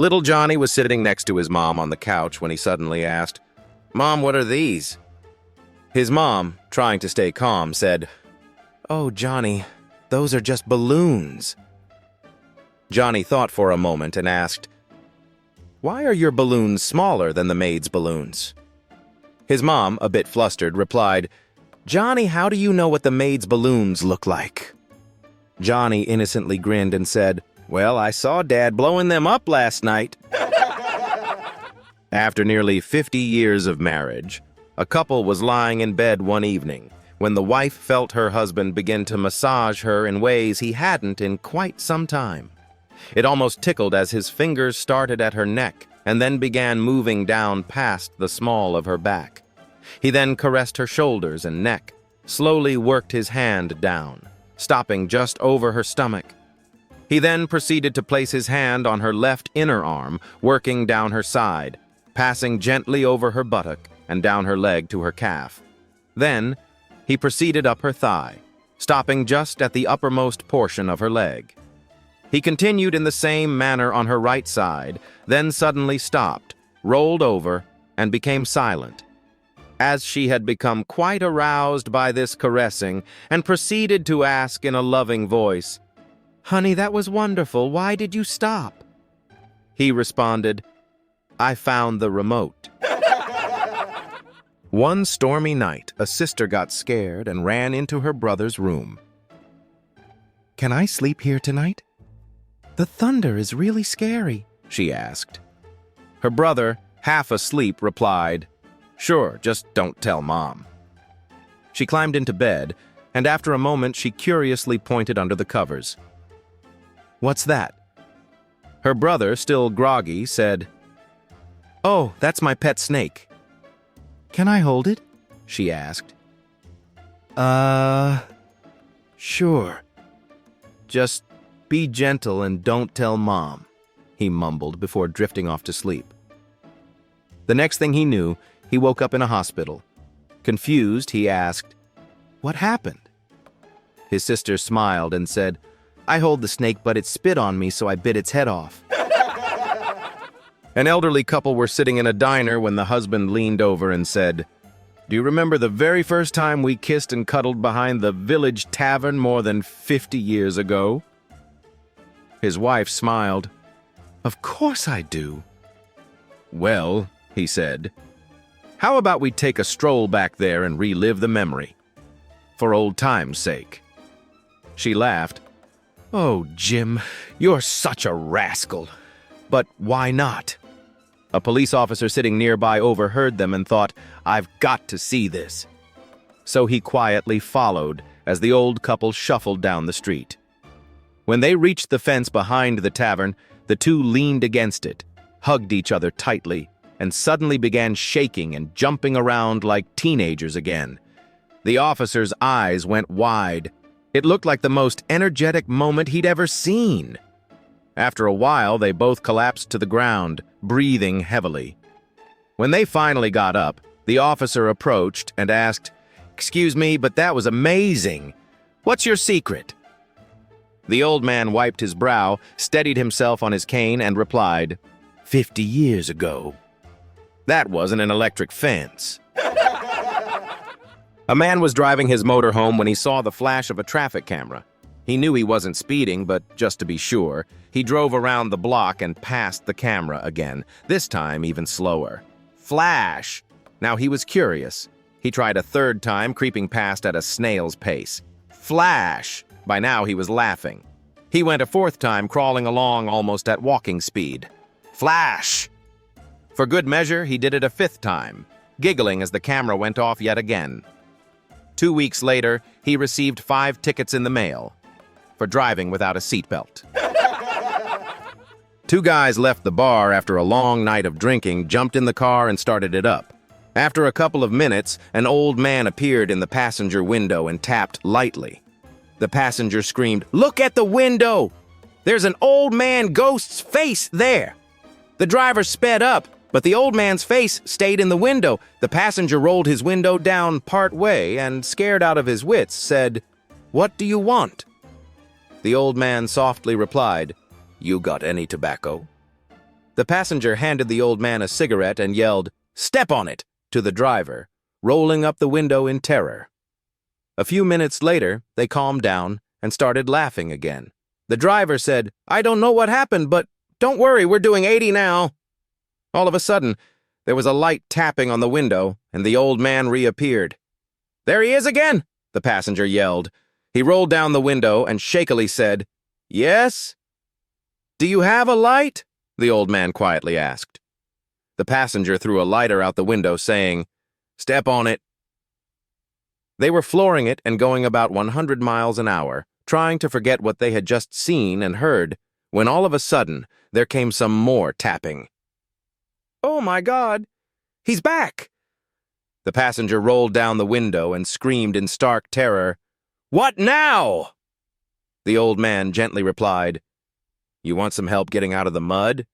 Little Johnny was sitting next to his mom on the couch when he suddenly asked, "Mom, what are these?" His mom, trying to stay calm, said, "Oh, Johnny, those are just balloons." Johnny thought for a moment and asked, "Why are your balloons smaller than the maid's balloons?" His mom, a bit flustered, replied, "Johnny, how do you know what the maid's balloons look like?" Johnny innocently grinned and said, "Well, I saw Dad blowing them up last night." After nearly 50 years of marriage, a couple was lying in bed one evening when the wife felt her husband begin to massage her in ways he hadn't in quite some time. It almost tickled as his fingers started at her neck and then began moving down past the small of her back. He then caressed her shoulders and neck, slowly worked his hand down, stopping just over her stomach. He then proceeded to place his hand on her left inner arm, working down her side, passing gently over her buttock and down her leg to her calf. Then, he proceeded up her thigh, stopping just at the uppermost portion of her leg. He continued in the same manner on her right side, then suddenly stopped, rolled over, and became silent, as she had become quite aroused by this caressing and proceeded to ask in a loving voice, "Honey, that was wonderful. Why did you stop?" He responded, "I found the remote." One stormy night, a sister got scared and ran into her brother's room. "Can I sleep here tonight? The thunder is really scary," she asked. Her brother, half asleep, replied, "Sure, just don't tell Mom." She climbed into bed, and after a moment she curiously pointed under the covers. "What's that?" Her brother, still groggy, said, "Oh, that's my pet snake." "Can I hold it?" she asked. Sure. Just be gentle and don't tell Mom," he mumbled before drifting off to sleep. The next thing he knew, he woke up in a hospital. Confused, he asked, "What happened?" His sister smiled and said, "I hold the snake, but it spit on me, so I bit its head off." An elderly couple were sitting in a diner when the husband leaned over and said, "Do you remember the very first time we kissed and cuddled behind the village tavern more than 50 years ago?" His wife smiled. "Of course I do." "Well," he said, "how about we take a stroll back there and relive the memory? For old time's sake." She laughed. "Oh, Jim, you're such a rascal. But why not?" A police officer sitting nearby overheard them and thought, "I've got to see this." So he quietly followed as the old couple shuffled down the street. When they reached the fence behind the tavern, the two leaned against it, hugged each other tightly, and suddenly began shaking and jumping around like teenagers again. The officer's eyes went wide. It looked like the most energetic moment he'd ever seen. After a while, they both collapsed to the ground, breathing heavily. When they finally got up, the officer approached and asked, "Excuse me, but that was amazing. What's your secret?" The old man wiped his brow, steadied himself on his cane, and replied, 50 years ago. That wasn't an electric fence." A man was driving his motor home when he saw the flash of a traffic camera. He knew he wasn't speeding, but just to be sure, he drove around the block and passed the camera again, this time even slower. Flash! Now he was curious. He tried a third time, creeping past at a snail's pace. Flash! By now he was laughing. He went a fourth time, crawling along almost at walking speed. Flash! For good measure, he did it a fifth time, giggling as the camera went off yet again. 2 weeks later, he received 5 tickets in the mail for driving without a seatbelt. 2 guys left the bar after a long night of drinking, jumped in the car, and started it up. After a couple of minutes, an old man appeared in the passenger window and tapped lightly. The passenger screamed, "Look at the window! There's an old man ghost's face there!" The driver sped up, but the old man's face stayed in the window. The passenger rolled his window down part way and, scared out of his wits, said, "What do you want?" The old man softly replied, "You got any tobacco?" The passenger handed the old man a cigarette and yelled, "Step on it!" to the driver, rolling up the window in terror. A few minutes later, they calmed down and started laughing again. The driver said, "I don't know what happened, but don't worry, we're doing 80 now." All of a sudden, there was a light tapping on the window, and the old man reappeared. "There he is again!" the passenger yelled. He rolled down the window and shakily said, "Yes?" "Do you have a light?" the old man quietly asked. The passenger threw a lighter out the window, saying, "Step on it." They were flooring it and going about 100 miles an hour, trying to forget what they had just seen and heard, when all of a sudden there came some more tapping. "Oh my God, he's back!" The passenger rolled down the window and screamed in stark terror, "What now?" The old man gently replied, "You want some help getting out of the mud?"